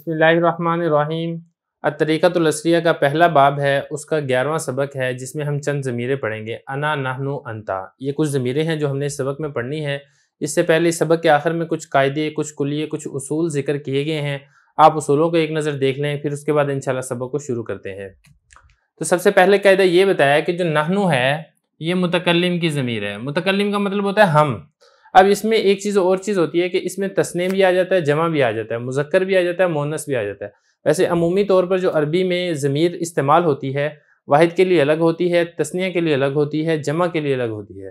بسم اللہ الرحمن الرحیم۔ الطریقۃ العصریہ کا پہلا باب ہے، اس کا 11واں سبق ہے جس میں ہم چند ضمیریں پڑھیں گے۔ انا، نحن، انتا، یہ کچھ ضمیریں ہیں جو ہم نے اس سبق میں پڑھنی ہے۔ اس سے پہلے اس سبق کے آخر میں کچھ قاعدے، کچھ کلیے، کچھ اصول ذکر کیے گئے ہیں۔ آپ اصولوں کو ایک نظر دیکھ لیں، پھر اس کے بعد انشاءاللہ سبق کو شروع کرتے ہیں۔ تو سب سے پہلے قاعدہ یہ بتایا کہ جو نحن ہے یہ متکلم کی ضمیر ہے۔ متکلم کا مطلب ہوتا ہے ہم۔ اب اس میں ایک چیز اور چیز ہوتی ہے کہ اس میں تثنیہ بھی آ جاتا ہے، جمع بھی آ جاتا ہے، مذکر بھی آ جاتا ہے، مؤنث بھی آ جاتا ہے۔ ویسے عمومی طور پر جو عربی میں ضمیر استعمال ہوتی ہے، واحد کے لیے الگ ہوتی ہے، تثنیہ کے لیے الگ ہوتی ہے، جمع کے لیے الگ ہوتی ہے،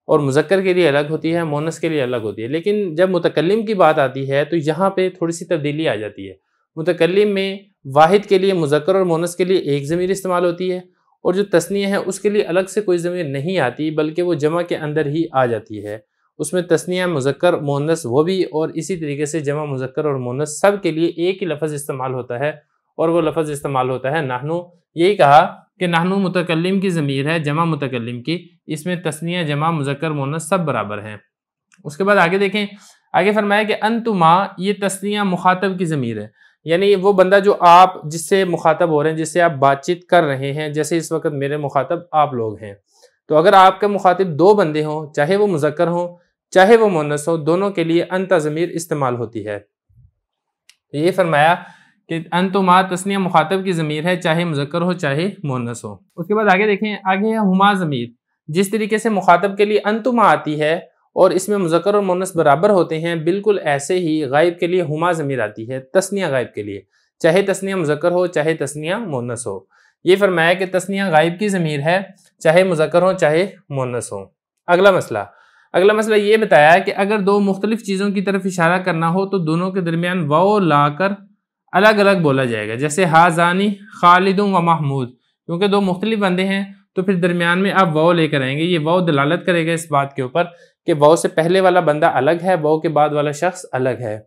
اور مذکر کے لیے الگ ہوتی ہے، مؤنث کے لیے الگ ہوتی ہے۔ لیکن جب متکلم کی بات آتی ہے تو یہاں پہ تھوڑی سی تبدیلی آ جاتی ہے۔ متکلم میں واحد کے لیے مذکر اور مؤنث کے لیے ایک ضمیر استعمال ہوتی ہے، اور جو تثنیہ ہے اس کے لیے الگ سے کوئی ضمیر نہیں آتی، بلکہ وہ جمع کے اندر ہی آ جاتی ہے۔ اس میں تثنیہ، مذکر، مؤنث وہ بھی، اور اسی طریقے سے جمع، مذکر اور مؤنث سب کے لیے ایک ہی لفظ استعمال ہوتا ہے، اور وہ لفظ استعمال ہوتا ہے نحن۔ یہی کہا کہ نحن متکلم کی ضمیر ہے، جمع متکلم کی، اس میں تثنیہ، جمع، مذکر، مؤنث سب برابر ہیں۔ اس کے بعد آگے دیکھیں، آگے فرمایا کہ انتما، یہ تثنیہ مخاطب کی ضمیر ہے، یعنی وہ بندہ جو آپ جس سے مخاطب ہو رہے ہیں، جس سے آپ بات چیت کر رہے ہیں، جیسے اس وقت میرے مخاطب آپ لوگ ہیں۔ تو اگر آپ کے مخاطب دو بندے ہوں، چاہے وہ مذکر ہوں چاہے وہ مؤنث ہو، دونوں کے لیے انت ضمیر استعمال ہوتی ہے۔ یہ فرمایا کہ انتما تثنیہ مخاطب کی ضمیر ہے، چاہے مذکر ہو چاہے مؤنث ہو۔ اس کے بعد آگے دیکھیں، آگے ہے ہما ضمیر۔ جس طریقے سے مخاطب کے لیے انتما آتی ہے اور اس میں مذکر اور مؤنث برابر ہوتے ہیں، بالکل ایسے ہی غائب کے لیے ہما ضمیر آتی ہے، تثنیہ غائب کے لیے، چاہے تثنیہ مذکر ہو چاہے تثنیہ مؤنث ہو۔ یہ فرمایا کہ تثنیہ غائب کی ضمیر ہے، چاہے مذکر ہو چاہے مؤنث ہو۔ اگلا مسئلہ یہ بتایا کہ اگر دو مختلف چیزوں کی طرف اشارہ کرنا ہو تو دونوں کے درمیان واو لا کر الگ الگ بولا جائے گا، جیسے ہازانی خالد و محمود۔ کیونکہ دو مختلف بندے ہیں تو پھر درمیان میں آپ واو لے کر آئیں گے۔ یہ واو دلالت کرے گا اس بات کے اوپر کہ واو سے پہلے والا بندہ الگ ہے، واو کے بعد والا شخص الگ ہے۔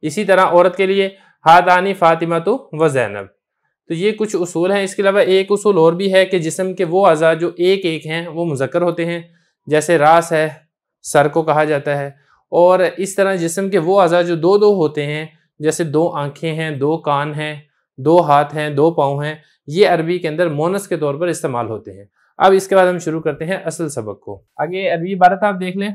اسی طرح عورت کے لیے ہادانی فاطمہ و زینب۔ تو یہ کچھ اصول ہیں۔ اس کے علاوہ ایک اصول اور بھی ہے کہ جسم کے وہ اعضاء جو ایک ایک ہیں وہ مذکر ہوتے ہیں، جیسے راس ہے، سر کو کہا جاتا ہے، اور اس طرح جسم کے وہ اعضاء جو دو دو ہوتے ہیں، جیسے دو آنکھیں ہیں، دو کان ہیں، دو ہاتھ ہیں، دو پاؤں ہیں، یہ عربی کے اندر مؤنث کے طور پر استعمال ہوتے ہیں۔ اب اس کے بعد ہم شروع کرتے ہیں اصل سبق کو۔ آگے عربی عبارت آپ دیکھ لیں،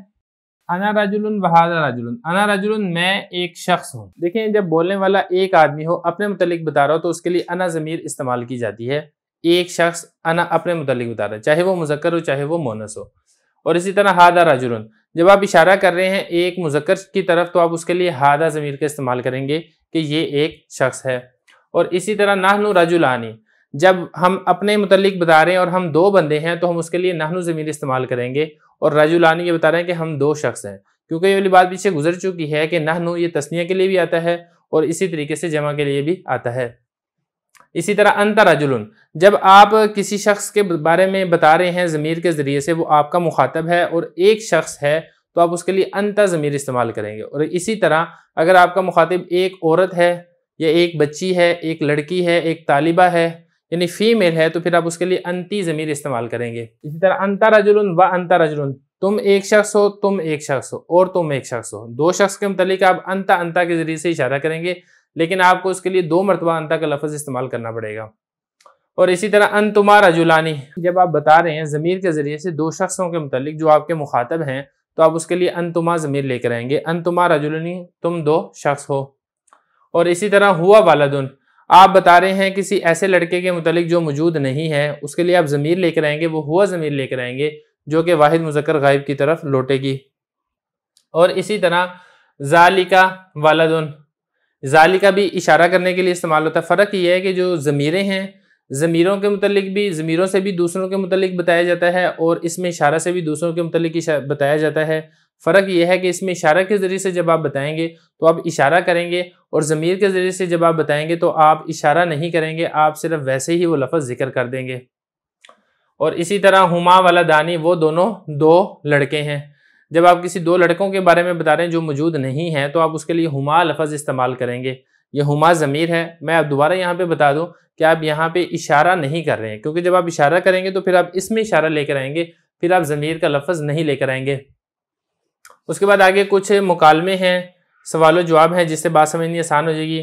انا رجل وہذا رجل۔ انا رجل، میں ایک شخص ہوں۔ دیکھیں، جب بولنے والا ایک آدمی ہو، اپنے متعلق بتا رہا ہو، تو اس کے لیے انا ضمیر استعمال کی جاتی ہے۔ ایک شخص انا اپنے متعلق بتا رہا ہے، چاہے وہ مذکر ہو چاہے وہ مؤنث ہو۔ اور اسی طرح ہادہ رجل، جب آپ اشارہ کر رہے ہیں ایک مذکر کی طرف تو آپ اس کے لیے ہادہ ضمیر کا استعمال کریں گے کہ یہ ایک شخص ہے۔ اور اسی طرح نحن رجلانی، جب ہم اپنے متعلق بتا رہے ہیں اور ہم دو بندے ہیں تو ہم اس کے لیے نحن ضمیر استعمال کریں گے، اور رجلانی یہ بتا رہے ہیں کہ ہم دو شخص ہیں، کیونکہ یہ والی بات پیچھے گزر چکی ہے کہ نحن یہ تثنیہ کے لیے بھی آتا ہے اور اسی طریقے سے جمع کے لیے بھی آتا ہے۔ اسی طرح انت رجل، جب آپ کسی شخص کے بارے میں بتا رہے ہیں ضمیر کے ذریعے سے، وہ آپ کا مخاطب ہے اور ایک شخص ہے تو آپ اس کے لیے انت ضمیر استعمال کریں گے۔ اور اسی طرح اگر آپ کا مخاطب ایک عورت ہے یا ایک بچی ہے، ایک لڑکی ہے، ایک طالبہ ہے، یعنی فیمیل ہے، تو پھر آپ اس کے لیے انتی ضمیر استعمال کریں گے۔ اسی طرح انت رجل و انت رجل، تم ایک شخص ہو، تم ایک شخص ہو، اور تم ایک شخص ہو۔ دو شخص کے متعلق آپ انتا کے ذریعے سے اشارہ کریں گے، لیکن آپ کو اس کے لیے دو مرتبہ انتا کا لفظ استعمال کرنا پڑے گا۔ اور اسی طرح انتما رجلانی، جب آپ بتا رہے ہیں ضمیر کے ذریعے سے دو شخصوں کے متعلق جو آپ کے مخاطب ہیں تو آپ اس کے لیے انتما ضمیر لے کر آئیں گے، انتما رجلانی، تم دو شخص ہو۔ اور اسی طرح ہوا والدن، آپ بتا رہے ہیں کسی ایسے لڑکے کے متعلق جو موجود نہیں ہے، اس کے لیے آپ ضمیر لے کر آئیں گے، وہ ہوا ضمیر لے کر آئیں گے جو کہ واحد مذکر غائب کی طرف لوٹے گی۔ اور اسی طرح ذالکا ولدن، ذالکا بھی اشارہ کرنے کے لیے استعمال ہوتا ہے۔ فرق یہ ہے کہ جو ضمیریں ہیں، ضمیروں کے متعلق بھی، ضمیروں سے بھی دوسروں کے متعلق بتایا جاتا ہے، اور اس میں اشارہ سے بھی دوسروں کے متعلق بتایا جاتا ہے۔ فرق یہ ہے کہ اس میں اشارہ کے ذریعے سے جب آپ بتائیں گے تو آپ اشارہ کریں گے، اور ضمیر کے ذریعے سے جب آپ بتائیں گے تو آپ اشارہ نہیں کریں گے، آپ صرف ویسے ہی وہ لفظ ذکر کر دیں گے۔ اور اسی طرح ہما ولدانی، وہ دونوں دو لڑکے ہیں۔ جب آپ کسی دو لڑکوں کے بارے میں بتا رہے ہیں جو موجود نہیں ہیں تو آپ اس کے لیے ہما لفظ استعمال کریں گے۔ یہ ہما ضمیر ہے۔ میں اب دوبارہ یہاں پہ بتا دوں کہ آپ یہاں پہ اشارہ نہیں کر رہے ہیں، کیونکہ جب آپ اشارہ کریں گے تو پھر آپ اس میں اشارہ لے کر آئیں گے، پھر آپ ضمیر کا لفظ نہیں لے کر آئیں گے۔ اس کے بعد آگے کچھ مکالمے ہیں، سوال و جواب ہیں، جس سے بات سمجھنی آسان ہو جائے گی۔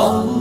Allah